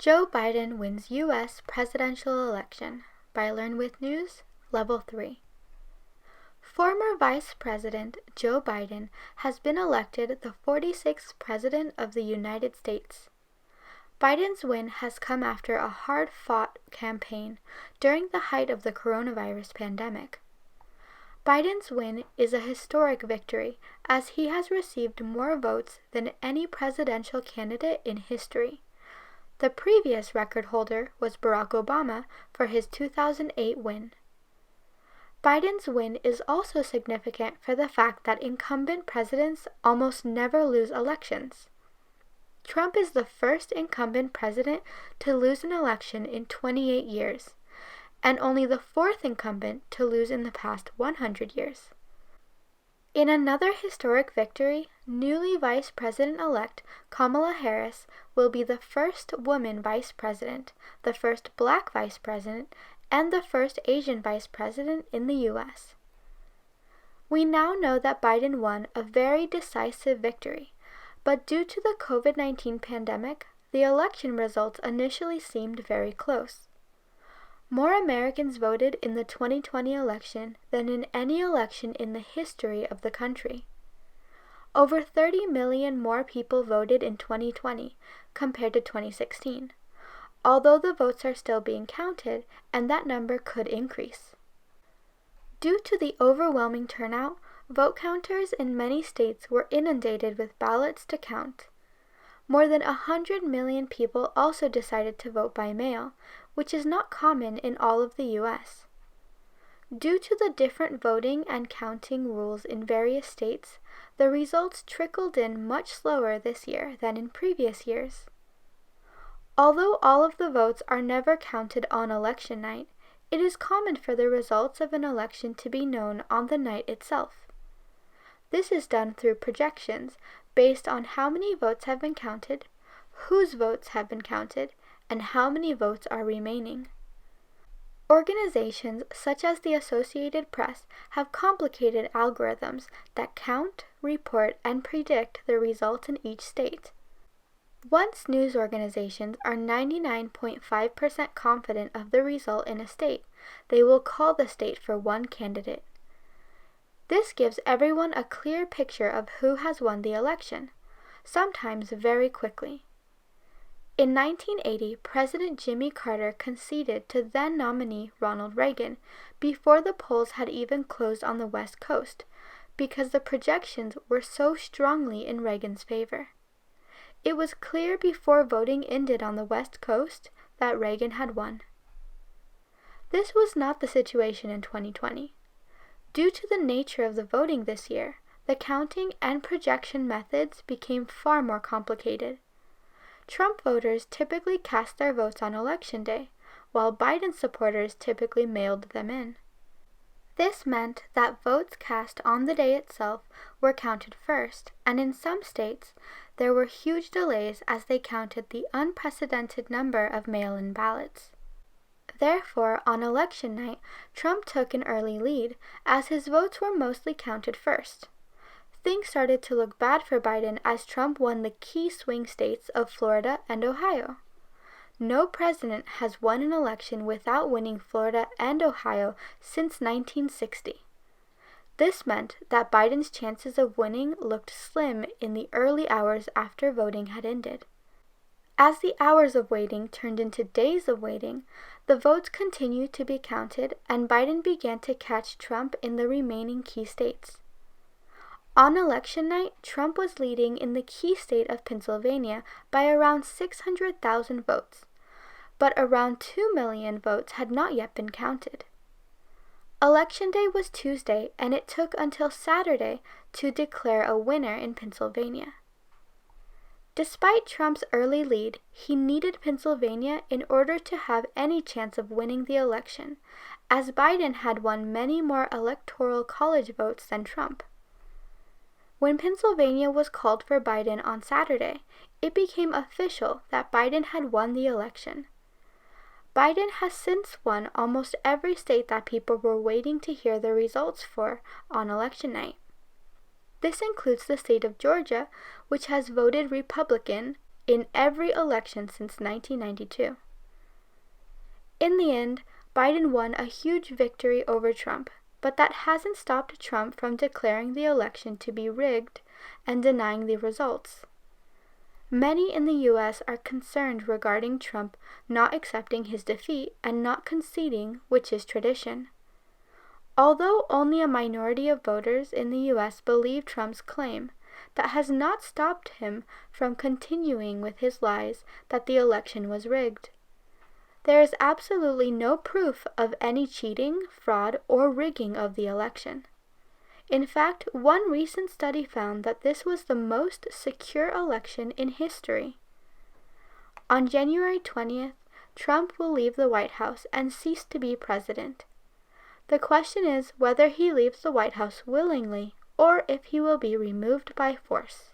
Joe Biden wins U.S. presidential election by Learn With News, Level 3. Former Vice President Joe Biden has been elected the 46th President of the United States. Biden's win has come after a hard-fought campaign during the height of the coronavirus pandemic. Biden's win is a historic victory as he has received more votes than any presidential candidate in history. The previous record holder was Barack Obama for his 2008 win. Biden's win is also significant for the fact that incumbent presidents almost never lose elections. Trump is the first incumbent president to lose an election in 28 years, and only the fourth incumbent to lose in the past 100 years. In another historic victory, newly Vice President-elect Kamala Harris will be the first woman vice president, the first black vice president, and the first Asian vice president in the U.S. We now know that Biden won a very decisive victory, but due to the COVID-19 pandemic, the election results initially seemed very close. More Americans voted in the 2020 election than in any election in the history of the country. Over 30 million more people voted in 2020 compared to 2016, although the votes are still being counted and that number could increase. Due to the overwhelming turnout, vote counters in many states were inundated with ballots to count. More than 100 million people also decided to vote by mail, which is not common in all of the U.S. Due to the different voting and counting rules in various states, the results trickled in much slower this year than in previous years. Although all of the votes are never counted on election night, it is common for the results of an election to be known on the night itself. This is done through projections based on how many votes have been counted, whose votes have been counted, and how many votes are remaining. Organizations such as the Associated Press have complicated algorithms that count, report, and predict the results in each state. Once news organizations are 99.5% confident of the result in a state, they will call the state for one candidate. This gives everyone a clear picture of who has won the election, sometimes very quickly. In 1980, President Jimmy Carter conceded to then-nominee Ronald Reagan before the polls had even closed on the West Coast, because the projections were so strongly in Reagan's favor. It was clear before voting ended on the West Coast that Reagan had won. This was not the situation in 2020. Due to the nature of the voting this year, the counting and projection methods became far more complicated. Trump voters typically cast their votes on Election Day, while Biden supporters typically mailed them in. This meant that votes cast on the day itself were counted first, and in some states, there were huge delays as they counted the unprecedented number of mail-in ballots. Therefore, on election night, Trump took an early lead, as his votes were mostly counted first. Things started to look bad for Biden as Trump won the key swing states of Florida and Ohio. No president has won an election without winning Florida and Ohio since 1960. This meant that Biden's chances of winning looked slim in the early hours after voting had ended. As the hours of waiting turned into days of waiting, the votes continued to be counted and Biden began to catch Trump in the remaining key states. On election night, Trump was leading in the key state of Pennsylvania by around 600,000 votes, but around 2 million votes had not yet been counted. Election Day was Tuesday, and it took until Saturday to declare a winner in Pennsylvania. Despite Trump's early lead, he needed Pennsylvania in order to have any chance of winning the election, as Biden had won many more electoral college votes than Trump. When Pennsylvania was called for Biden on Saturday, it became official that Biden had won the election. Biden has since won almost every state that people were waiting to hear the results for on election night. This includes the state of Georgia, which has voted Republican, in every election since 1992. In the end, Biden won a huge victory over Trump, but that hasn't stopped Trump from declaring the election to be rigged and denying the results. Many in the U.S. are concerned regarding Trump not accepting his defeat and not conceding, which is tradition. Although only a minority of voters in the U.S. believe Trump's claim, that has not stopped him from continuing with his lies that the election was rigged. There is absolutely no proof of any cheating, fraud, or rigging of the election. In fact, one recent study found that this was the most secure election in history. On January 20th, Trump will leave the White House and cease to be president. The question is whether he leaves the White House willingly or if he will be removed by force.